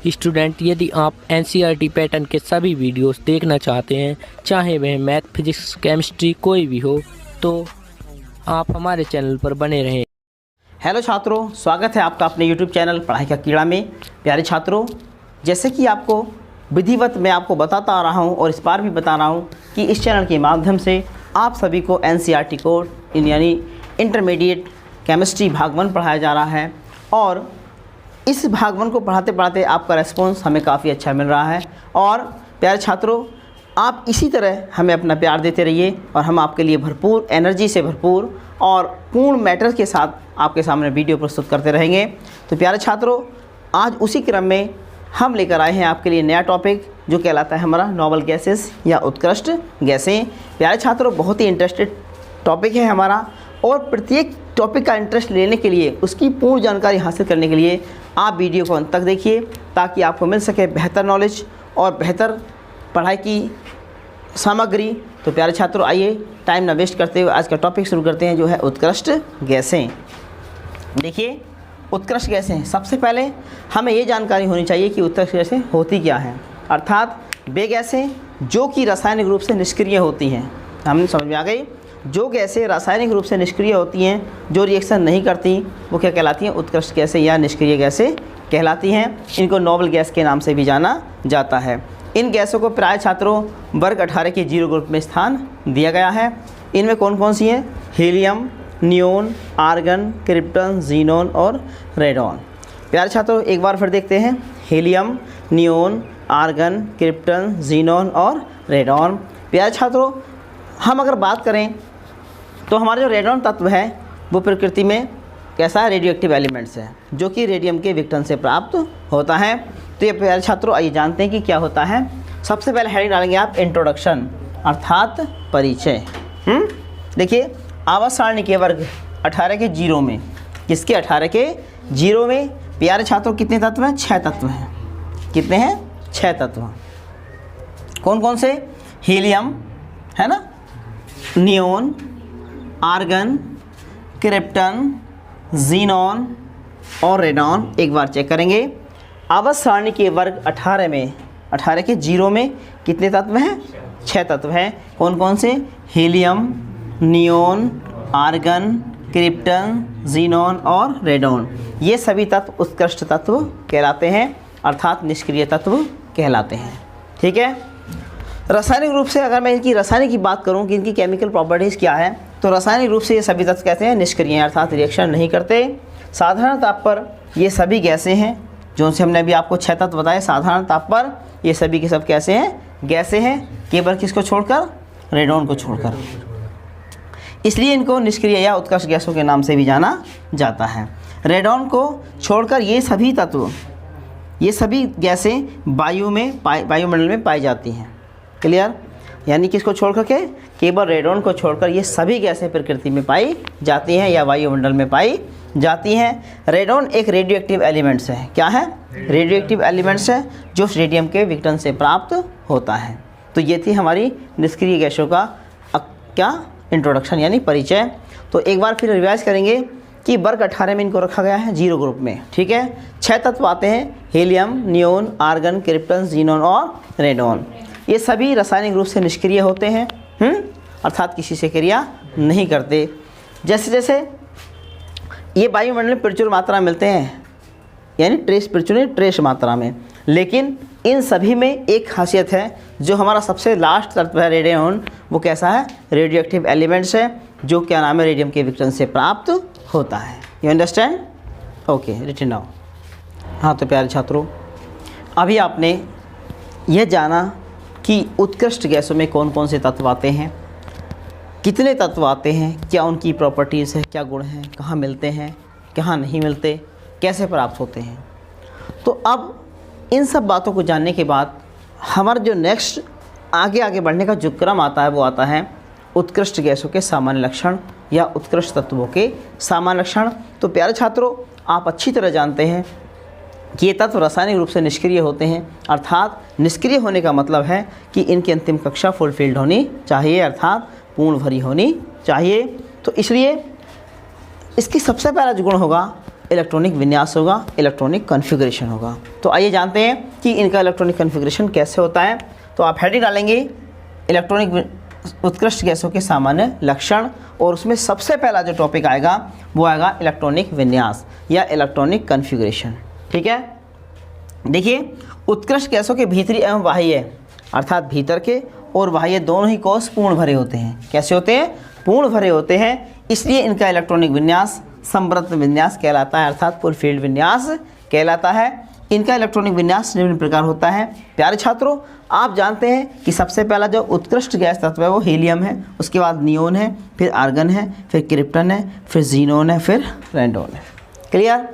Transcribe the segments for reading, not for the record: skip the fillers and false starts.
Student, यदि आप NCERT pattern के सभी वीडियोस देखना चाहते हैं, चाहे वह मैथ, फिजिक्स, केमिस्ट्री कोई भी हो, तो आप हमारे चैनल पर बने रहें। हेलो छात्रों, स्वागत है आपका अपने YouTube चैनल पढ़ाई का कीड़ा में। प्यारे छात्रों, जैसे कि आपको विधिवत मैं आपको बताता आ रहा हूं और इस बार भी बता रहा हूं कि इस चैनल के माध्यम से आप सभी को एनसीईआरटी कोड यानी इंटरमीडिएट केमिस्ट्री भाग 1 पढ़ाया जा रहा है और इस भाग 1 को पढ़ाते पढ़ाते आपका रेस्पॉन्स हमें काफ़ी अच्छा मिल रहा है। और प्यारे छात्रों, आप इसी तरह हमें अपना प्यार देते रहिए और हम आपके लिए भरपूर एनर्जी से भरपूर और पूर्ण मैटर के साथ आपके सामने वीडियो प्रस्तुत करते रहेंगे। तो प्यारे छात्रों, आज उसी क्रम में हम लेकर आए हैं आपके लिए नया टॉपिक जो कहलाता है हमारा नोबल गैसेस या उत्कृष्ट गैसें। प्यारे छात्रों, बहुत ही इंटरेस्टेड टॉपिक है हमारा और प्रत्येक टॉपिक का इंटरेस्ट लेने के लिए, उसकी पूर्ण जानकारी हासिल करने के लिए आप वीडियो को अंत तक देखिए ताकि आपको मिल सके बेहतर नॉलेज और बेहतर पढ़ाई की सामग्री। तो प्यारे छात्रों, आइए टाइम ना वेस्ट करते हुए आज का टॉपिक शुरू करते हैं जो है उत्कृष्ट गैसें। देखिए, उत्कृष्ट गैसें, सबसे पहले हमें ये जानकारी होनी चाहिए कि उत्कृष्ट गैसें होती क्या हैं, अर्थात वे गैसें जो कि रासायनिक रूप से निष्क्रिय होती हैं। हमें समझ में आ गई, जो गैसें रासायनिक रूप से निष्क्रिय होती हैं, जो रिएक्शन नहीं करती, वो क्या कहलाती हैं? उत्कृष्ट गैसें या निष्क्रिय गैसें कहलाती हैं। इनको नोबल गैस के नाम से भी जाना जाता है। इन गैसों को प्राय छात्रों वर्ग 18 के 0 ग्रुप में स्थान दिया गया है। इनमें कौन कौन सी हैं? Helium, neon, argon, krypton, xenon और रेडॉन। प्यारे छात्रों, एक बार फिर देखते हैं। Helium, neon, argon, krypton, xenon और रेडॉन। प्यारे छात्रों, हम अगर बात करें तो हमारा जो रेडॉन तत्व है वो प्रकृति में कैसा है? रेडियो एक्टिव एलिमेंट्स है जो कि रेडियम के विघटन से प्राप्त होता है। तो ये प्यारे छात्रों, आइए जानते हैं कि क्या होता है। सबसे पहले हेडिंग डालेंगे आप इंट्रोडक्शन अर्थात परिचय। देखिए, आवर्त सारणी के वर्ग 18 के 0 में, किसके 18 के 0 में प्यारे छात्रों कितने तत्व हैं? 6 तत्व हैं। कितने हैं? 6 तत्व। कौन कौन से? हीलियम है ना, नियोन, आर्गन, क्रिप्टन, जीनोन और रेडॉन। एक बार चेक करेंगे। आवर्त सारणी के वर्ग 18 में, 18 के 0 में कितने तत्व हैं? 6 तत्व हैं। कौन कौन से? Helium, neon, argon, krypton, xenon और रेडॉन। ये सभी तत्व उत्कृष्ट तत्व कहलाते हैं अर्थात निष्क्रिय तत्व कहलाते हैं। ठीक है। रासायनिक रूप से अगर मैं इनकी रासायनिक की बात करूं कि इनकी केमिकल प्रॉपर्टीज़ क्या है, तो रासायनिक रूप से ये सभी तत्व कहते हैं निष्क्रिय अर्थात रिएक्शन नहीं करते। साधारण ताप पर ये सभी गैसें हैं जो से हमने अभी आपको 6 तत्व बताए। साधारण ताप पर ये सभी के सब कैसे हैं? गैसें हैं, केवल किसको छोड़कर? रेडॉन को छोड़कर। इसलिए इनको निष्क्रिय या उत्कृष्ट गैसों के नाम से भी जाना जाता है। रेडॉन को छोड़कर ये सभी तत्व, ये सभी गैसें वायुमंडल में पाई जाती हैं। क्लियर? यानी किसको छोड़ करके? केवल रेडॉन को छोड़कर ये सभी गैसें प्रकृति में पाई जाती हैं या वायुमंडल में पाई जाती हैं। रेडॉन एक रेडियो एक्टिव एलिमेंट्स है। क्या है? रेडियो एक्टिव एलिमेंट्स है जो रेडियम के विघटन से प्राप्त होता है। तो ये थी हमारी निष्क्रिय गैसों का क्या इंट्रोडक्शन यानी परिचय। तो एक बार फिर रिवाइज करेंगे कि वर्ग 18 में इनको रखा गया है 0 ग्रुप में। ठीक है। 6 तत्व आते हैं, helium, neon, argon, krypton, xenon और रेडॉन। ये सभी रासायनिक रूप से निष्क्रिय होते हैं, अर्थात किसी से क्रिया नहीं करते। जैसे जैसे ये वायुमंडल में प्रचुर मात्रा में मिलते हैं यानी ट्रेस मात्रा में, लेकिन इन सभी में एक खासियत है जो हमारा सबसे लास्ट तत्व है रेडियन, वो कैसा है? रेडियो एक्टिव एलिमेंट्स है जो क्या नाम है? रेडियम के विघटन से प्राप्त होता है। You understand? Okay, written now. हाँ, तो प्यारे छात्रों, अभी आपने यह जाना कि उत्कृष्ट गैसों में कौन कौन से तत्व आते हैं, कितने तत्व आते हैं, क्या उनकी प्रॉपर्टीज़ है, क्या गुण हैं, कहाँ मिलते हैं, कहाँ नहीं मिलते, कैसे प्राप्त होते हैं। तो अब इन सब बातों को जानने के बाद हमारा जो नेक्स्ट आगे बढ़ने का जो क्रम आता है वो आता है उत्कृष्ट गैसों के सामान्य लक्षण या उत्कृष्ट तत्वों के सामान्य लक्षण। तो प्यारे छात्रों, आप अच्छी तरह जानते हैं कि ये तत्व रासायनिक रूप से निष्क्रिय होते हैं, अर्थात निष्क्रिय होने का मतलब है कि इनकी अंतिम कक्षा फुलफिल्ड होनी चाहिए अर्थात पूर्ण भरी होनी चाहिए। तो इसलिए इसकी सबसे पहला जो गुण होगा इलेक्ट्रॉनिक विन्यास होगा, इलेक्ट्रॉनिक कॉन्फ़िगरेशन होगा। तो आइए जानते हैं कि इनका इलेक्ट्रॉनिक कॉन्फ़िगरेशन कैसे होता है। तो आप हेडिंग डालेंगे इलेक्ट्रॉनिक उत्कृष्ट गैसों के सामान्य लक्षण, और उसमें सबसे पहला जो टॉपिक आएगा वो आएगा इलेक्ट्रॉनिक विन्यास या इलेक्ट्रॉनिक कॉन्फ़िगरेशन। ठीक है, देखिए उत्कृष्ट गैसों के भीतरी एवं बाह्य अर्थात भीतर के और बाह्य दोनों ही कोष पूर्ण भरे होते हैं। कैसे होते हैं? पूर्ण भरे होते हैं, इसलिए इनका इलेक्ट्रॉनिक विन्यास संवृत्त विन्यास कहलाता है अर्थात फुलफिल्ड विन्यास कहलाता है। इनका इलेक्ट्रॉनिक विन्यास निम्न प्रकार होता है। प्यारे छात्रों, आप जानते हैं कि सबसे पहला जो उत्कृष्ट गैस तत्व है वो हीलियम है, उसके बाद नियोन है, फिर आर्गन है, फिर क्रिप्टन है, फिर जीनोन है, फिर रेडोन है। क्लियर?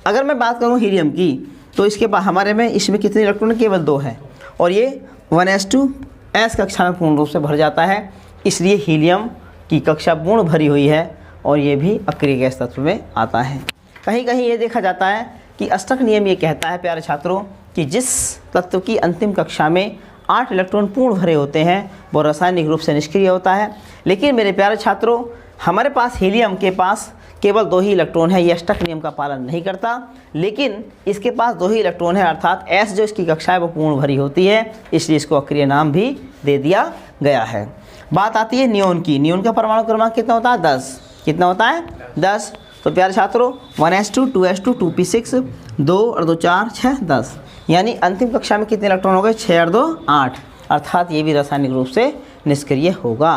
अगर मैं बात करूँ हीलियम की तो इसके बाद हमारे में इसमें कितने इलेक्ट्रॉन? केवल 2 है, और ये 1s2 कक्षा में पूर्ण रूप से भर जाता है, इसलिए हीलियम की कक्षा पूर्ण भरी हुई है और ये भी अक्रिय गैस तत्व में आता है। कहीं कहीं ये देखा जाता है कि अष्टक नियम ये कहता है प्यारे छात्रों कि जिस तत्व की अंतिम कक्षा में 8 इलेक्ट्रॉन पूर्ण भरे होते हैं वो रासायनिक रूप से निष्क्रिय होता है। लेकिन मेरे प्यारे छात्रों, हमारे पास हीलियम के पास केवल 2 ही इलेक्ट्रॉन है, ये अष्टक नियम का पालन नहीं करता, लेकिन इसके पास 2 ही इलेक्ट्रॉन है अर्थात S जो इसकी कक्षा है वो पूर्ण भरी होती है, इसलिए इसको अक्रिय नाम भी दे दिया गया है। बात आती है नियोन की। नियोन का परमाणु क्रमांक कितना होता है? 10। कितना होता है? 10। तो प्यारे छात्रों 1s2 2s2 2p6 2 और 2 4 6 10, यानी अंतिम कक्षा में कितने इलेक्ट्रॉन हो गए? 6 और 2 8, अर्थात ये भी रासायनिक रूप से निष्क्रिय होगा।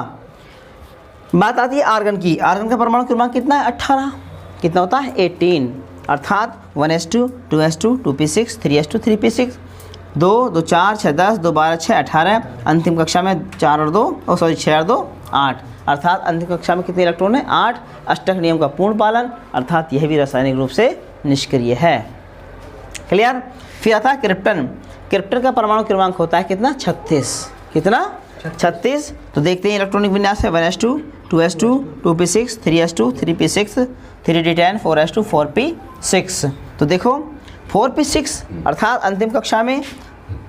बात आती है आर्गन की। आर्गन का परमाणु क्रमांक कितना है? 18। कितना होता है? 18, अर्थात 1s2 2s2 2p6 3s2 3p6 2 2 4 6 10 2 12 6 18, अंतिम कक्षा में 4 और 2 6 और 2 8, अर्थात अंतिम कक्षा में कितने इलेक्ट्रॉन है? 8। अष्टक नियम का पूर्ण पालन, अर्थात यह भी रासायनिक रूप से निष्क्रिय है। क्लियर? फिर आता है क्रिप्टन। क्रिप्टन का परमाणु क्रमांक होता है कितना? 36। कितना? 36। तो देखते हैं इलेक्ट्रॉनिक विन्यास है 1s2 2s2 2p6 3s2 3p6 3d10 4s2 4p6। तो देखो 4p6 अर्थात अंतिम कक्षा में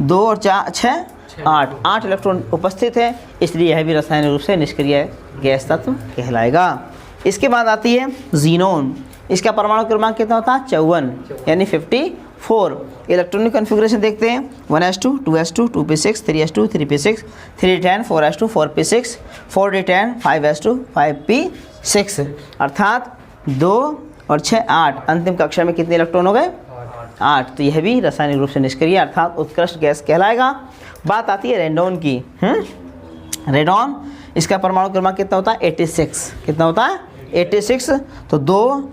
2 और 4 6 8 इलेक्ट्रॉन उपस्थित है, इसलिए यह भी रासायनिक रूप से निष्क्रिय गैस तत्व कहलाएगा। इसके बाद आती है जीनोन। इसका परमाणु क्रमांक कितना होता है? 54, यानी 54। इलेक्ट्रॉनिक कॉन्फ़िगरेशन देखते हैं 1s2 2s2 2p6 3s2 3p6 3d10 4s2 4p6 4d10 5s2 5p6, अर्थात 2 और 6 8, अंतिम कक्षा में कितने इलेक्ट्रॉन हो गए? 8। तो यह भी रासायनिक रूप से निष्क्रिय अर्थात उत्कृष्ट गैस कहलाएगा। बात आती है रेडोन की। रेडोन, इसका परमाणु क्रमांक कितना होता है? 86। कितना होता है? 86। तो 2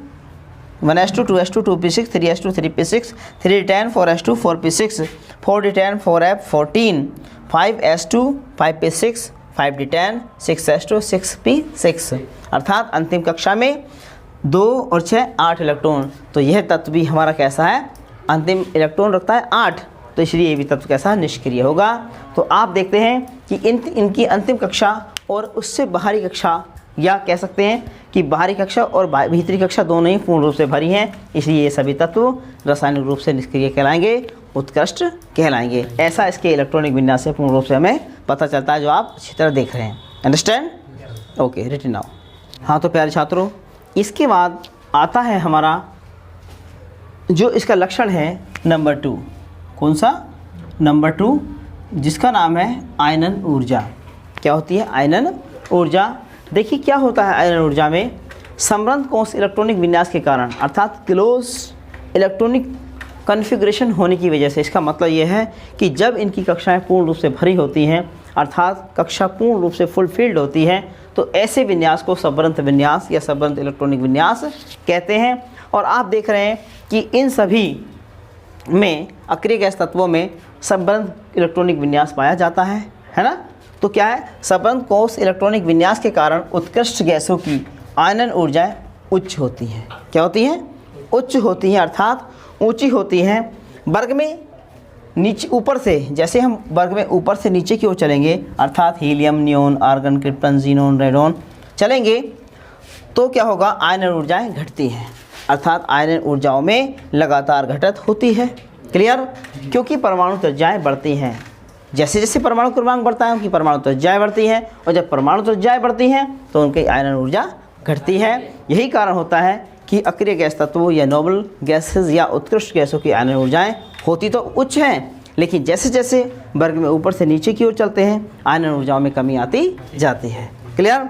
1s2 2s2 2p6 3s2 3p6 3d10 4s2 4p6 4d10 4f 14 5s2 5p6 5d10 6s2 6p6, अर्थात अंतिम कक्षा में 2 और 6 8 इलेक्ट्रॉन। तो यह तत्व भी हमारा कैसा है? अंतिम इलेक्ट्रॉन रखता है 8, तो इसलिए ये भी तत्व कैसा? निष्क्रिय होगा। तो आप देखते हैं कि इनकी अंतिम कक्षा और उससे बाहरी कक्षा, या कह सकते हैं कि बाहरी कक्षा और भीतरी कक्षा दोनों ही पूर्ण रूप से भरी हैं, इसलिए ये सभी तत्व रासायनिक रूप से निष्क्रिय कहलाएंगे, उत्कृष्ट कहलाएंगे। ऐसा इसके इलेक्ट्रॉनिक विन्यास से पूर्ण रूप से हमें पता चलता है, जो आप अच्छी तरह देख रहे हैं। अंडरस्टैंड? Okay, written now. हाँ, तो प्यारे छात्रों, इसके बाद आता है हमारा जो इसका लक्षण है नंबर 2। कौन सा? नंबर 2, जिसका नाम है आयनन ऊर्जा। क्या होती है? आयनन ऊर्जा। देखिए क्या होता है आयनन ऊर्जा में? समृद्ध कोश इलेक्ट्रॉनिक विन्यास के कारण अर्थात क्लोज इलेक्ट्रॉनिक कॉन्फ़िगरेशन होने की वजह से, इसका मतलब यह है कि जब इनकी कक्षाएं पूर्ण रूप से भरी होती हैं अर्थात कक्षा पूर्ण रूप से फुलफिल्ड होती है, तो ऐसे विन्यास को संवृत्त विन्यास या संवृत्त इलेक्ट्रॉनिक विन्यास कहते हैं। और आप देख रहे हैं कि इन सभी में अक्रिय गैस तत्वों में संवृत्त इलेक्ट्रॉनिक विन्यास पाया जाता है ना? तो क्या है? संवृत्त कोश इलेक्ट्रॉनिक विन्यास के कारण उत्कृष्ट गैसों की आयनन ऊर्जाएं उच्च होती हैं। क्या होती हैं? उच्च होती हैं, अर्थात ऊंची होती हैं। वर्ग में नीचे ऊपर से, जैसे हम वर्ग में ऊपर से नीचे की ओर चलेंगे अर्थात helium, neon, argon, krypton, xenon, radon चलेंगे, तो क्या होगा? आयनन ऊर्जाएं घटती हैं, अर्थात आयनन ऊर्जाओं में लगातार घटत होती है। क्लियर? क्योंकि परमाणु त्रिज्याएं बढ़ती हैं। जैसे जैसे परमाणु क्रमांक बढ़ता है उनकी परमाणु त्रिज्याएं बढ़ती हैं, और जब परमाणु त्रिज्याएं बढ़ती हैं तो उनकी आयनन ऊर्जा घटती है। यही कारण होता है कि अक्रिय गैस तत्वों या नोबल गैसेस या उत्कृष्ट गैसों की आयनन ऊर्जाएं होती तो उच्च हैं, लेकिन जैसे जैसे वर्ग में ऊपर से नीचे की ओर चलते हैं आयनन ऊर्जाओं में कमी आती जाती है। क्लियर?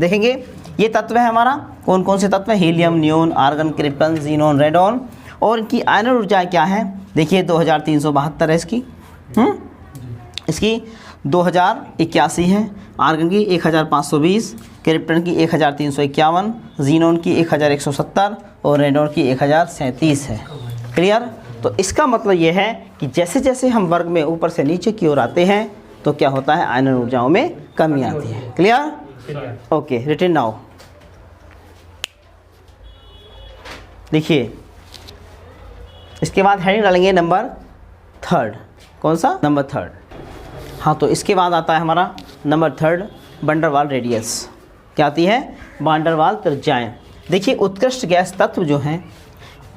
देखेंगे ये तत्व है हमारा, कौन कौन से तत्व हैं? Helium, neon, argon, krypton, xenon, radon. और इनकी आयनन ऊर्जाएं क्या है? देखिए 2372 है इसकी, इसकी 2081 है, आर्गन की 1520, क्रिप्टन की 1351, जीनोन की 1170 और रेडॉन की 1037 है। क्लियर? तो इसका मतलब ये है कि जैसे जैसे हम वर्ग में ऊपर से नीचे की ओर आते हैं तो क्या होता है? आयनन ऊर्जाओं में कमी आती है। क्लियर? Okay, written now. देखिए इसके बाद हेडिंग डालेंगे नंबर 3। कौन सा? नंबर 3। हाँ, तो इसके बाद आता है हमारा नंबर 3 वैन डर वाल रेडियस। क्या आती है? वैन डर वाल त्रिज्याएं। देखिए उत्कृष्ट गैस तत्व जो हैं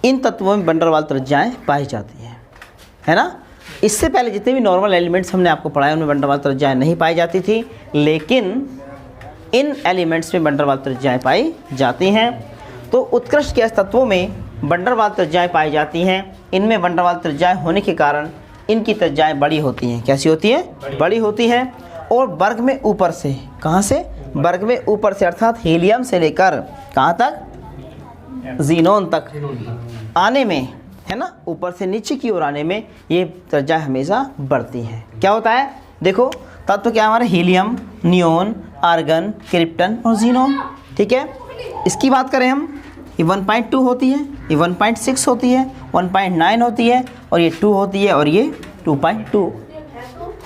इन तत्वों में वैन डर वाल त्रिज्याएं पाई जाती हैं, है ना। इससे पहले जितने भी नॉर्मल एलिमेंट्स हमने आपको पढ़ाए उनमें वैन डर वाल त्रिज्याएं नहीं पाई जाती थी, लेकिन इन एलिमेंट्स में वैन डर वाल त्रिज्याएं पाई जाती हैं। तो उत्कृष्ट गैस तत्वों में वैन डर वाल त्रिज्याएं पाई जाती हैं। इनमें वैन डर वाल त्रिज्याएं होने के कारण इनकी त्रिज्याएं बड़ी होती हैं। कैसी होती हैं? बड़ी होती हैं। और वर्ग में ऊपर से, कहाँ से? वर्ग में ऊपर से, अर्थात हीलियम से लेकर कहाँ तक? जीनोन तक आने में, है ना, ऊपर से नीचे की ओर आने में ये त्रिज्याएं हमेशा बढ़ती हैं। क्या होता है? देखो तत्व क्या हमारे? हीलियम, नियोन, आर्गन, क्रिप्टन और जीनोन। ठीक है, इसकी बात करें हम, ये 1.2 होती है, ये 1.6 होती है, 1.9 होती है और ये 2 होती है और ये 2.2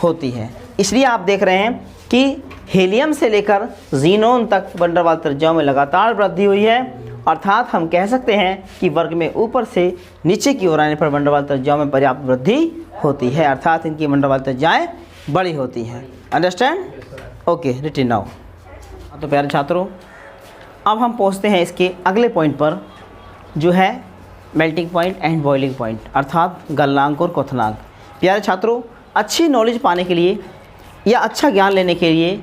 होती है। इसलिए आप देख रहे हैं कि हीलियम से लेकर जीनोन तक वैन डर वाल त्रिज्याओं में लगातार वृद्धि हुई है। अर्थात हम कह सकते हैं कि वर्ग में ऊपर से नीचे की ओर आने पर वैन डर वाल त्रिज्याओं में पर्याप्त वृद्धि होती है, अर्थात इनकी वैन डर वाल त्रिज्याएं बड़ी होती हैं। अंडरस्टैंड? Okay, written now. तो प्यारे छात्रों, अब हम पहुंचते हैं इसके अगले पॉइंट पर, जो है melting point and boiling point, अर्थात गलनांक और क्वथनांक। प्यारे छात्रों, अच्छी नॉलेज पाने के लिए या अच्छा ज्ञान लेने के लिए,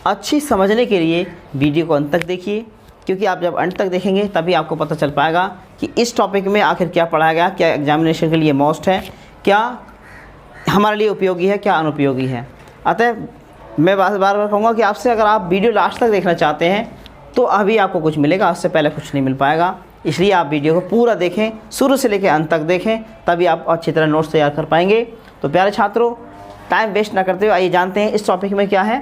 अच्छी समझने के लिए वीडियो को अंत तक देखिए, क्योंकि आप जब अंत तक देखेंगे तभी आपको पता चल पाएगा कि इस टॉपिक में आखिर क्या पढ़ाया गया, क्या एग्जामिनेशन के लिए मोस्ट है, क्या हमारे लिए उपयोगी है, क्या अनुपयोगी है। अतः मैं बार बार कहूँगा कि आपसे अगर आप वीडियो लास्ट तक देखना चाहते हैं तो अभी आपको कुछ मिलेगा, उससे पहले कुछ नहीं मिल पाएगा। इसलिए आप वीडियो को पूरा देखें, शुरू से लेकर अंत तक देखें, तभी आप अच्छी तरह नोट्स तैयार कर पाएंगे। तो प्यारे छात्रों, टाइम वेस्ट ना करते हुए आइए जानते हैं इस टॉपिक में क्या है।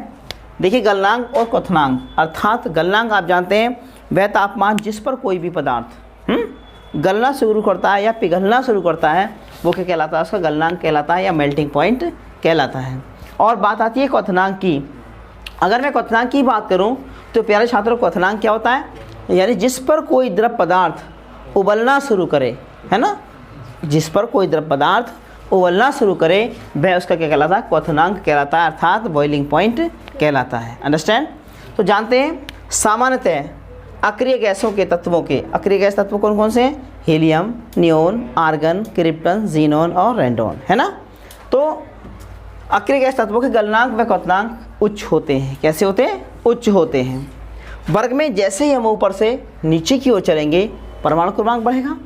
देखिए गलनांक और क्वथनांक, अर्थात गलनांक आप जानते हैं वह तापमान जिस पर कोई भी पदार्थ गलना शुरू करता है या पिघलना शुरू करता है वो क्या कहलाता है? उसका गलनांक कहलाता है या मेल्टिंग पॉइंट कहलाता है। और बात आती है क्वथनांक की। अगर मैं क्वथनांक की बात करूं तो प्यारे छात्रों, क्वथनांक क्या होता है? यानी जिस पर कोई द्रव पदार्थ उबलना शुरू करे, है ना, जिस पर कोई द्रव पदार्थ उबलना शुरू करे वह उसका क्या कहलाता है? क्वथनांक कहलाता है, अर्थात बॉइलिंग पॉइंट कहलाता है। अंडरस्टैंड? तो जानते हैं सामान्यतः अक्रिय गैसों के तत्वों के, अक्रिय गैस तत्व कौन कौन से हैं? Helium, neon, argon, krypton, xenon और रेडॉन, है ना। तो अक्रिय गैस तत्वों के गलनांक व क्वथनांक उच्च होते हैं। कैसे होते हैं? उच्च होते हैं। वर्ग में जैसे ही हम ऊपर से नीचे की ओर चलेंगे परमाणु क्रमांक बढ़ेगा,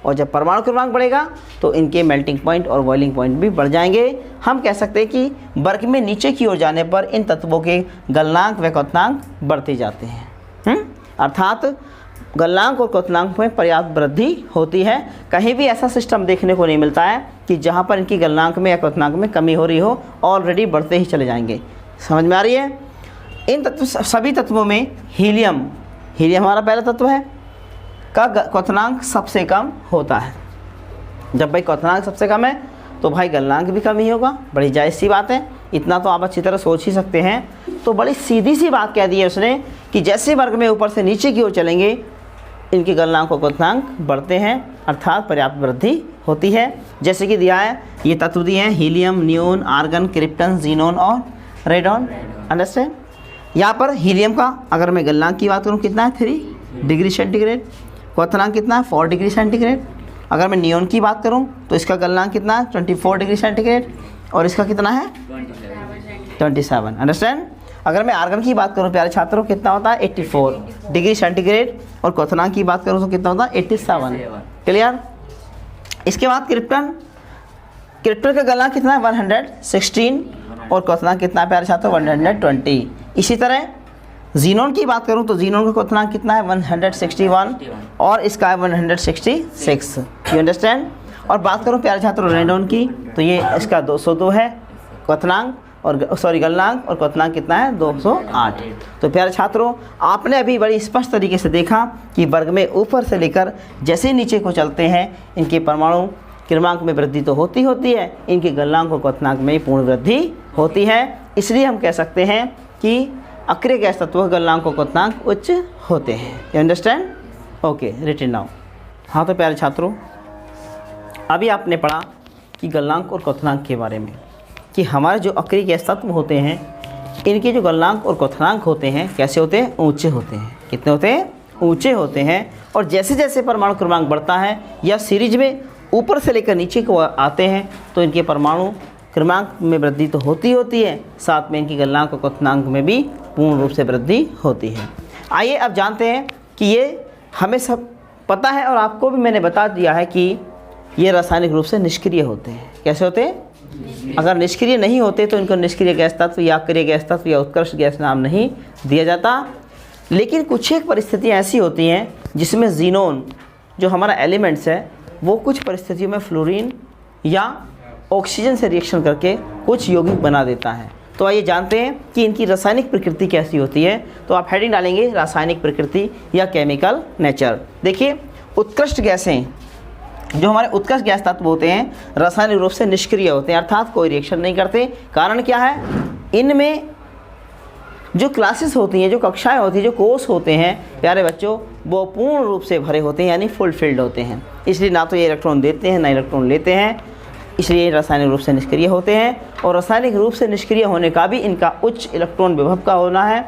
और जब परमाणु क्रमांक बढ़ेगा तो इनके मेल्टिंग पॉइंट और बॉइलिंग पॉइंट भी बढ़ जाएंगे। हम कह सकते हैं कि वर्ग में नीचे की ओर जाने पर इन तत्वों के गलनांक व क्वथनांक बढ़ते जाते हैं। अर्थात गलनांक और क्वथनांक में पर्याप्त वृद्धि होती है। कहीं भी ऐसा सिस्टम देखने को नहीं मिलता है कि जहाँ पर इनकी गलनांक में या क्वथनांक में कमी हो रही हो, ऑलरेडी बढ़ते ही चले जाएंगे। समझ में आ रही है? इन तत्व, सभी तत्वों में हीलियम हमारा पहला तत्व है, का क्वथनांक सबसे कम होता है। जब भाई क्वथनांक सबसे कम है तो भाई गलनांक भी कम ही होगा, बड़ी जायज़ सी बात है। इतना तो आप अच्छी तरह सोच ही सकते हैं। तो बड़ी सीधी सी बात कह दी है उसने कि जैसे वर्ग में ऊपर से नीचे की ओर चलेंगे इनके गलनांक और क्वथनांक बढ़ते हैं, अर्थात पर्याप्त वृद्धि होती है। जैसे कि दिया है, ये तत्व दिए हैं helium, neon, argon, krypton, xenon और रेडॉन। अंडरस्टैंड? यहाँ पर हीलियम का अगर मैं गलनांक की बात करूँ कितना है? 3 डिग्री सेंटीग्रेड। क्वथनांक कितना है? 4 डिग्री सेंटीग्रेड। अगर मैं नियोन की बात करूं तो इसका गलनांक कितना है? 24 डिग्री सेंटीग्रेड। और इसका कितना है? 27। अंडरस्टैंड? अगर मैं आर्गन की बात करूं प्यारे छात्रों, कितना होता है? 84 डिग्री सेंटीग्रेड। और क्वथनांक की बात करूँ तो कितना होता है 87। क्लियर। इसके बाद क्रिप्टन का गलनांक कितना है 116 और क्वथनांक कितना है प्यारे छात्रों 120। इसी तरह जीनोन की बात करूं तो जीनोन का क्वथनांक कितना है 161 और इसका है 166। You understand. और बात करूं प्यारे छात्रों रेडोन की तो ये इसका 202 है क्वथनांक और गलनांक और क्वथनांक कितना है 208। तो प्यारे छात्रों आपने अभी बड़ी स्पष्ट तरीके से देखा कि वर्ग में ऊपर से लेकर जैसे नीचे को चलते हैं इनके परमाणु क्रमांक में वृद्धि तो होती है, इनके गलनांक और क्वथनांक में पूर्ण वृद्धि होती है। इसलिए हम कह सकते हैं कि अक्रिय गैस तत्वों के गलनांक और क्वथनांक उच्च होते हैं। You understand. Okay, written now. हाँ तो प्यारे छात्रों अभी आपने पढ़ा कि गलनांक और क्वथनांक के बारे में कि हमारे जो अक्रिय गैस तत्व होते हैं इनके जो गलनांक और क्वथनांक होते हैं कैसे होते हैं, ऊंचे होते हैं। कितने होते हैं, ऊंचे होते हैं। और जैसे जैसे परमाणु क्रमांक बढ़ता है या सीरीज में ऊपर से लेकर नीचे को आते हैं तो इनके परमाणु क्रमांक में वृद्धि तो होती है, साथ में इनकी गलनांक और क्वथनांक में भी पूर्ण रूप से वृद्धि होती है। आइए अब जानते हैं कि ये हमें सब पता है और आपको भी मैंने बता दिया है कि ये रासायनिक रूप से निष्क्रिय होते हैं। कैसे होते हैं, अगर निष्क्रिय नहीं होते तो इनको निष्क्रिय गैस तत्व या अक्रिय गैस तत्व या उत्कृष्ट गैस नाम नहीं दिया जाता। लेकिन कुछ एक परिस्थितियाँ ऐसी होती हैं जिसमें जीनोन जो हमारा एलिमेंट्स है वो कुछ परिस्थितियों में फ्लोरीन या ऑक्सीजन से रिएक्शन करके कुछ यौगिक बना देता है। तो आइए जानते हैं कि इनकी रासायनिक प्रकृति कैसी होती है। तो आप हेडिंग डालेंगे रासायनिक प्रकृति या केमिकल नेचर। देखिए उत्कृष्ट गैसें जो हमारे उत्कृष्ट गैस तत्व होते हैं रासायनिक रूप से निष्क्रिय होते हैं, अर्थात कोई रिएक्शन नहीं करते। कारण क्या है, इनमें जो क्लासेस होती हैं, जो कक्षाएं होती हैं, जो कोर्स होते हैं प्यारे बच्चों वो पूर्ण रूप से भरे होते हैं, यानी फुलफिल्ड होते हैं। इसलिए ना तो ये इलेक्ट्रॉन देते हैं ना इलेक्ट्रॉन लेते हैं, इसलिए रासायनिक रूप से निष्क्रिय होते हैं। और रासायनिक रूप से निष्क्रिय होने का भी इनका उच्च इलेक्ट्रॉन विभव का होना है।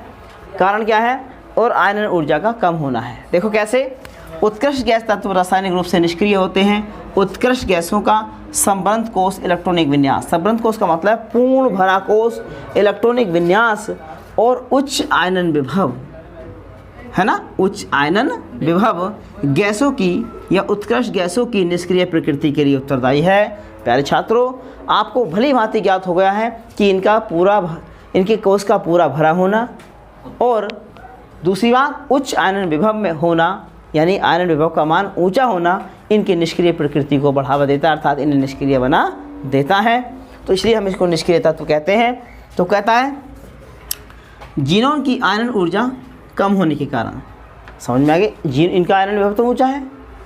कारण क्या है, और आयनन ऊर्जा का कम होना है। देखो कैसे उत्कृष्ट गैस तत्व रासायनिक रूप से निष्क्रिय होते हैं। उत्कृष्ट गैसों का संबंध कोष इलेक्ट्रॉनिक विन्यास, संबंध कोष का मतलब पूर्ण भरा कोष, इलेक्ट्रॉनिक विन्यास और उच्च आयनन विभव, है ना, उच्च आयनन विभव गैसों की या उत्कृष्ट गैसों की निष्क्रिय प्रकृति के लिए उत्तरदायी है। प्यारे छात्रों आपको भली भांति ज्ञात हो गया है कि इनके कोष का पूरा भरा होना और दूसरी बात उच्च आयनन विभव में होना, यानी आयनन विभव का मान ऊंचा होना इनकी निष्क्रिय प्रकृति को बढ़ावा देता है, अर्थात इन्हें निष्क्रिय बना देता है। तो इसलिए हम इसको निष्क्रिय तत्व कहते हैं। तो कहता है जीनोन की आयनन ऊर्जा कम होने के कारण, समझ में आ गया, इनका आयनन विभव तो ऊंचा है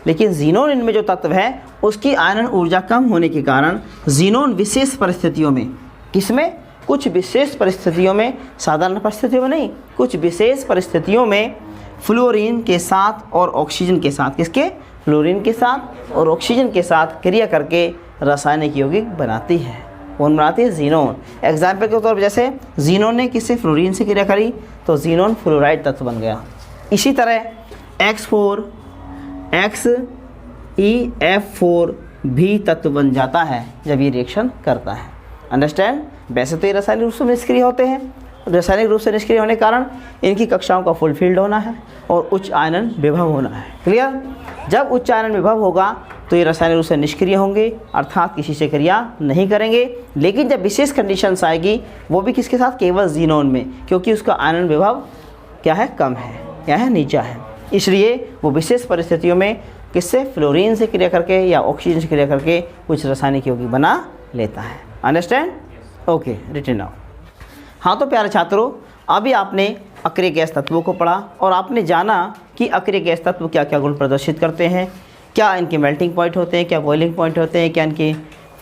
लेकिन जीनोन इनमें जो तत्व है उसकी आयनन ऊर्जा कम होने के कारण जीनोन विशेष परिस्थितियों में, किसमें, कुछ विशेष परिस्थितियों में, साधारण परिस्थितियों में नहीं, कुछ विशेष परिस्थितियों में फ्लोरीन के साथ और ऑक्सीजन के साथ, किसके, फ्लोरीन के साथ और ऑक्सीजन के साथ क्रिया करके रासायनिक यौगिक बनाती है। कौन बनाती है, जीनोन। एग्जाम्पल के तौर पर जैसे जीनोन ने किससे, फ्लोरीन से क्रिया करी तो जीनोन फ्लोराइड तत्व बन गया। इसी तरह XeF4 भी तत्व बन जाता है जब ये रिएक्शन करता है। अंडरस्टैंड। वैसे तो ये रासायनिक रूप से निष्क्रिय होते हैं, रासायनिक रूप से निष्क्रिय होने के कारण इनकी कक्षाओं का फुलफिल्ड होना है और उच्च आयनन विभव होना है। क्लियर। जब उच्च आयनन विभव होगा तो ये रासायनिक रूप से निष्क्रिय होंगे, अर्थात किसी से क्रिया नहीं करेंगे। लेकिन जब विशेष कंडीशंस आएगी वो भी किसके साथ, केवल जीनोन में, क्योंकि उसका आयनन विभव क्या है, कम है, क्या है, नीचा है। इसलिए वो विशेष परिस्थितियों में किससे, फ्लोरीन से क्रिया करके या ऑक्सीजन से क्रिया करके कुछ रासायनिक यौगिक बना लेता है। अंडरस्टैंड। Okay, written now. हाँ तो प्यारे छात्रों अभी आपने अक्रिय गैस तत्वों को पढ़ा और आपने जाना कि अक्रिय गैस तत्व क्या क्या गुण प्रदर्शित करते हैं, क्या इनके मेल्टिंग पॉइंट होते हैं, क्या बॉइलिंग पॉइंट होते हैं, क्या इनके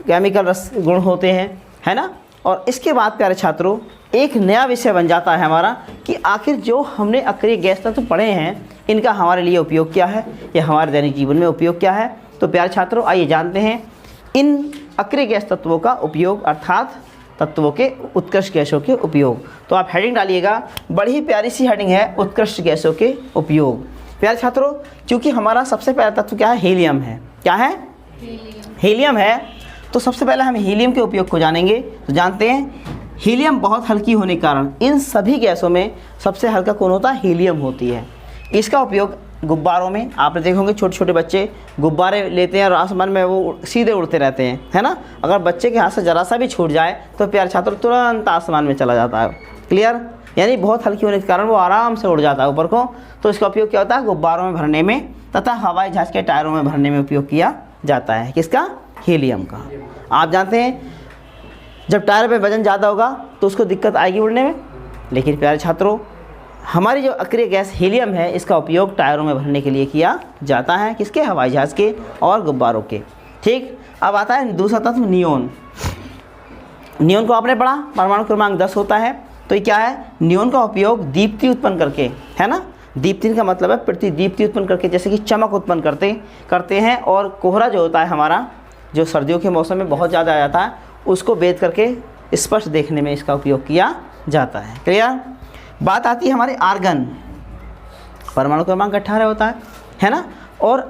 केमिकल रस गुण होते हैं, है ना। और इसके बाद प्यारे छात्रों एक नया विषय बन जाता है हमारा कि आखिर जो हमने अक्रिय गैस तत्व पढ़े हैं इनका हमारे लिए उपयोग क्या है या हमारे दैनिक जीवन में उपयोग क्या है। तो प्यारे छात्रों आइए जानते हैं इन अक्रिय गैस तत्वों का उपयोग, अर्थात तत्वों के उत्कृष्ट गैसों के उपयोग। तो आप हेडिंग डालिएगा, बड़ी प्यारी सी हेडिंग है, उत्कृष्ट गैसों के उपयोग। प्यारे छात्रों क्योंकि हमारा सबसे पहला तत्व क्या है, हीलियम है। क्या है, हीलियम है। तो सबसे पहले हम हीलियम के उपयोग को जानेंगे। तो जानते हैं हीलियम बहुत हल्की होने के कारण इन सभी गैसों में सबसे हल्का कौन होता है, हीलियम होती है। इसका उपयोग गुब्बारों में आपने देखे होंगे छोटे छोटे बच्चे गुब्बारे लेते हैं और आसमान में वो सीधे उड़ते रहते हैं, है ना। अगर बच्चे के हाथ से ज़रा सा भी छूट जाए तो प्यारे छात्रों तुरंत आसमान में चला जाता है। क्लियर, यानी बहुत हल्की होने के कारण वो आराम से उड़ जाता है ऊपर को। तो इसका उपयोग क्या होता है, गुब्बारों में भरने में तथा हवाई जहाज़ के टायरों में भरने में उपयोग किया जाता है। किसका, हीलियम का। आप जानते हैं जब टायर पे वजन ज़्यादा होगा तो उसको दिक्कत आएगी उड़ने में, लेकिन प्यारे छात्रों हमारी जो अक्रिय गैस हीलियम है इसका उपयोग टायरों में भरने के लिए किया जाता है। किसके, हवाई जहाज़ के और गुब्बारों के। ठीक, अब आता है दूसरा तत्व नियोन। नियोन को आपने पढ़ा, परमाणु क्रमांक 10 होता है। तो ये क्या है, नियोन का उपयोग दीप्ति उत्पन्न करके, है ना। दीप्ति का मतलब है प्रतिदीप्ति उत्पन्न करके, जैसे कि चमक उत्पन्न करते हैं। और कोहरा जो होता है हमारा, जो सर्दियों के मौसम में बहुत ज़्यादा आ जाता है, उसको भेद करके स्पष्ट देखने में इसका उपयोग किया जाता है। क्लियर। बात आती है हमारे आर्गन। परमाणु क्रमांक 18 होता है ना। और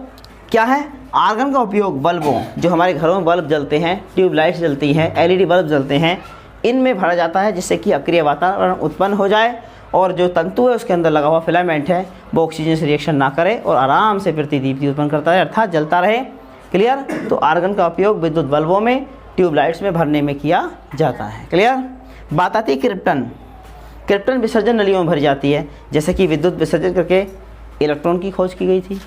क्या है, आर्गन का उपयोग बल्बों, जो हमारे घरों में बल्ब जलते हैं, ट्यूबलाइट्स जलती हैं, एलईडी बल्ब जलते हैं, इनमें भरा जाता है, जिससे कि अक्रिय वातावरण उत्पन्न हो जाए और जो तंतु है उसके अंदर लगा हुआ फिलामेंट है वो ऑक्सीजन से रिएक्शन ना करे और आराम से प्रतिदीप्ति उत्पन्न करता है, अर्थात जलता रहे। क्लियर। तो आर्गन का उपयोग विद्युत बल्बों में, ट्यूबलाइट्स में भरने में किया जाता है। क्लियर। बात आती है क्रिप्टन। क्रिप्टन विसर्जन नलियों में भरी जाती है, जैसे कि विद्युत विसर्जन करके इलेक्ट्रॉन की खोज की गई थी।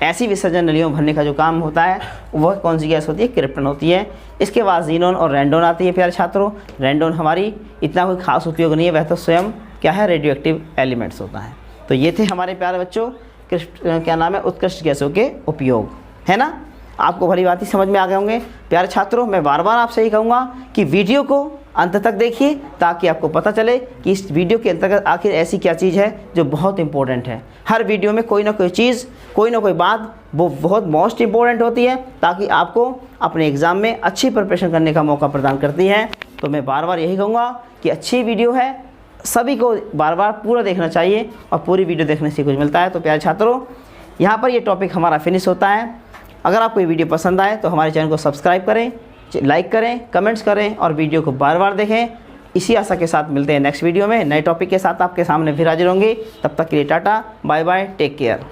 ऐसी विसर्जन नलियों में भरने का जो काम होता है वह कौन सी गैस होती है, क्रिप्टन होती है। इसके बाद जीनोन और रेंडोन आती है प्यारे छात्रों। रेंडोन हमारी इतना कोई खास उपयोग नहीं है, वह तो स्वयं क्या है, रेडियो एक्टिव एलिमेंट्स होता है। तो ये थे हमारे प्यारे बच्चों क्या नाम है, उत्कृष्ट गैसों के उपयोग, है ना। आपको भली बात ही समझ में आ गए होंगे। प्यारे छात्रों मैं बार बार आपसे यही कहूँगा कि वीडियो को अंत तक देखिए, ताकि आपको पता चले कि इस वीडियो के अंतर्गत आखिर ऐसी क्या चीज़ है जो बहुत इंपॉर्टेंट है। हर वीडियो में कोई ना कोई चीज़, कोई ना कोई बात वो बहुत मोस्ट इंपॉर्टेंट होती है, ताकि आपको अपने एग्ज़ाम में अच्छी प्रिपरेशन करने का मौका प्रदान करती है। तो मैं बार बार यही कहूँगा कि अच्छी वीडियो है, सभी को बार बार पूरा देखना चाहिए और पूरी वीडियो देखने से कुछ मिलता है। तो प्यारे छात्रों यहाँ पर ये टॉपिक हमारा फिनिश होता है। अगर आपको ये वीडियो पसंद आए तो हमारे चैनल को सब्सक्राइब करें, लाइक करें, कमेंट्स करें और वीडियो को बार बार देखें। इसी आशा के साथ मिलते हैं नेक्स्ट वीडियो में नए टॉपिक के साथ आपके सामने फिर हाजिर होंगे। तब तक के लिए tata, bye bye, take care.